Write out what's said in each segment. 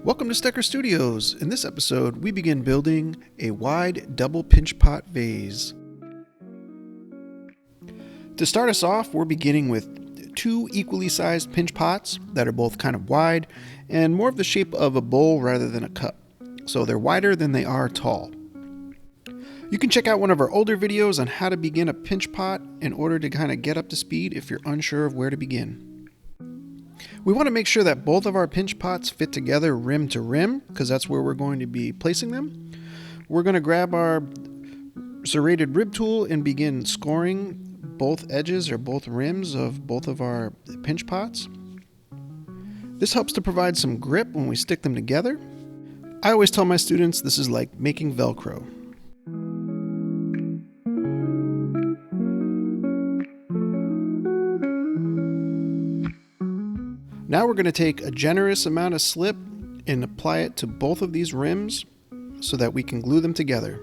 Welcome to Stecker Studios. In this episode, we begin building a wide double pinch pot vase. To start us off, we're beginning with two equally sized pinch pots that are both kind of wide and more of the shape of a bowl rather than a cup. So they're wider than they are tall. You can check out one of our older videos on how to begin a pinch pot in order to kind of get up to speed if you're unsure of where to begin. We want to make sure that both of our pinch pots fit together rim to rim, because that's where we're going to be placing them. We're going to grab our serrated rib tool and begin scoring both edges or both rims of both of our pinch pots. This helps to provide some grip when we stick them together. I always tell my students this is like making Velcro. Now we're going to take a generous amount of slip and apply it to both of these rims so that we can glue them together.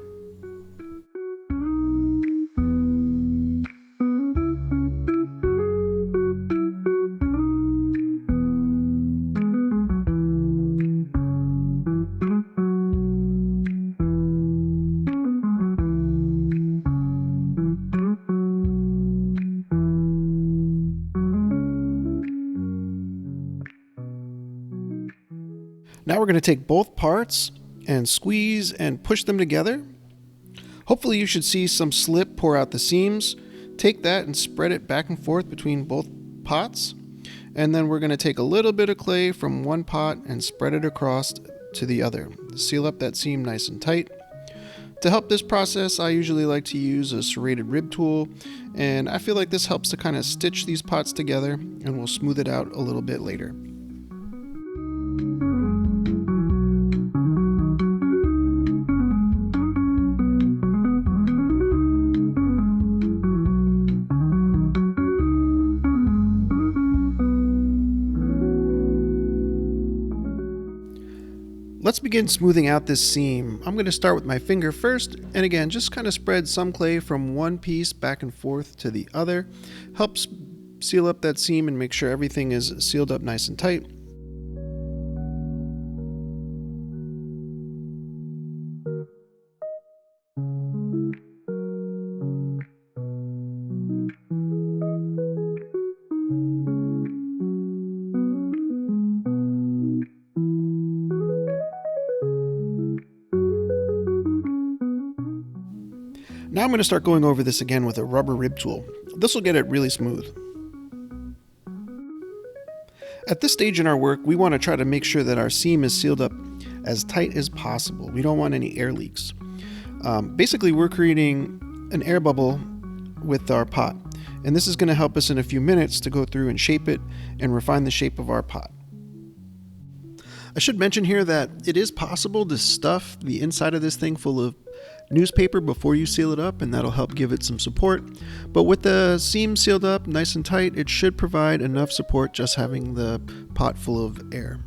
Now we're going to take both parts and squeeze and push them together. Hopefully you should see some slip pour out the seams. Take that and spread it back and forth between both pots. And then we're going to take a little bit of clay from one pot and spread it across to the other. Seal up that seam nice and tight. To help this process, I usually like to use a serrated rib tool, and I feel like this helps to kind of stitch these pots together, and we'll smooth it out a little bit later. Let's begin smoothing out this seam. I'm going to start with my finger first, and again, just kind of spread some clay from one piece back and forth to the other. Helps seal up that seam and make sure everything is sealed up nice and tight. Now I'm going to start going over this again with a rubber rib tool. This will get it really smooth. At this stage in our work, we want to try to make sure that our seam is sealed up as tight as possible. We don't want any air leaks. Basically, we're creating an air bubble with our pot, and this is going to help us in a few minutes to go through and shape it and refine the shape of our pot. I should mention here that it is possible to stuff the inside of this thing full of newspaper before you seal it up, and that'll help give it some support. But with the seam sealed up nice and tight, it should provide enough support just having the pot full of air.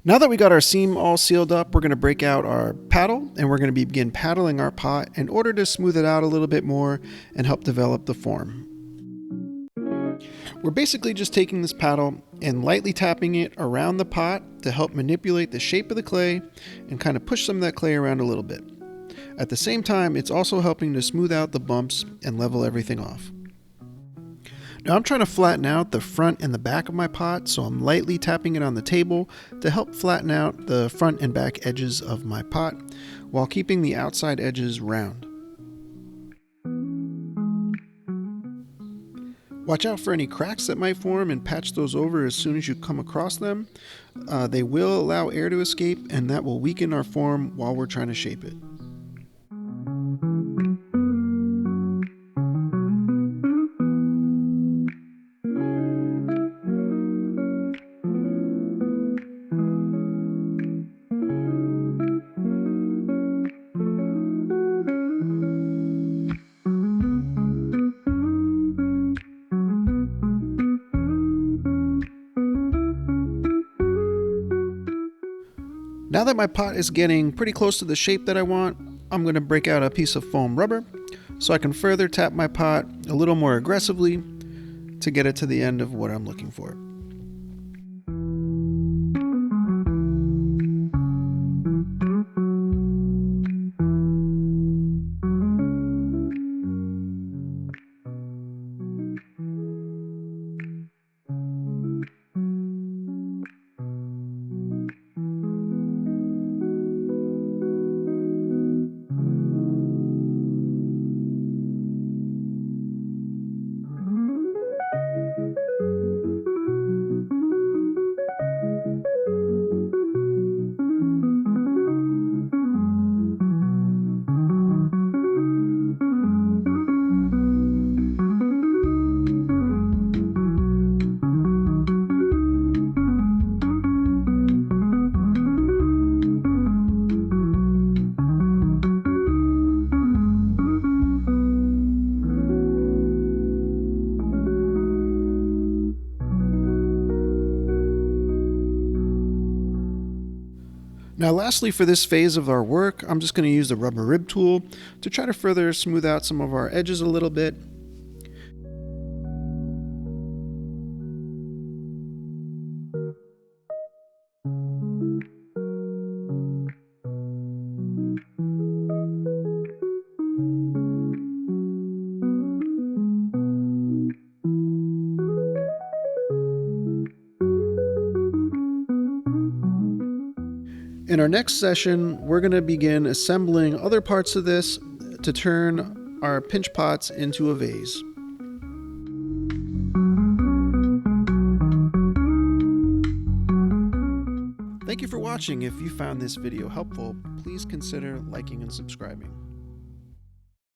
Now that we got our seam all sealed up, we're going to break out our paddle, and we're going to begin paddling our pot in order to smooth it out a little bit more and help develop the form. We're basically just taking this paddle and lightly tapping it around the pot to help manipulate the shape of the clay and kind of push some of that clay around a little bit. At the same time, it's also helping to smooth out the bumps and level everything off. Now I'm trying to flatten out the front and the back of my pot, so I'm lightly tapping it on the table to help flatten out the front and back edges of my pot while keeping the outside edges round. Watch out for any cracks that might form and patch those over as soon as you come across them. They will allow air to escape, and that will weaken our form while we're trying to shape it. Now that my pot is getting pretty close to the shape that I want, I'm going to break out a piece of foam rubber so I can further tap my pot a little more aggressively to get it to the end of what I'm looking for. Now lastly, for this phase of our work, I'm just going to use the rubber rib tool to try to further smooth out some of our edges a little bit. In our next session, we're going to begin assembling other parts of this to turn our pinch pots into a vase. Thank you for watching. If you found this video helpful, please consider liking and subscribing.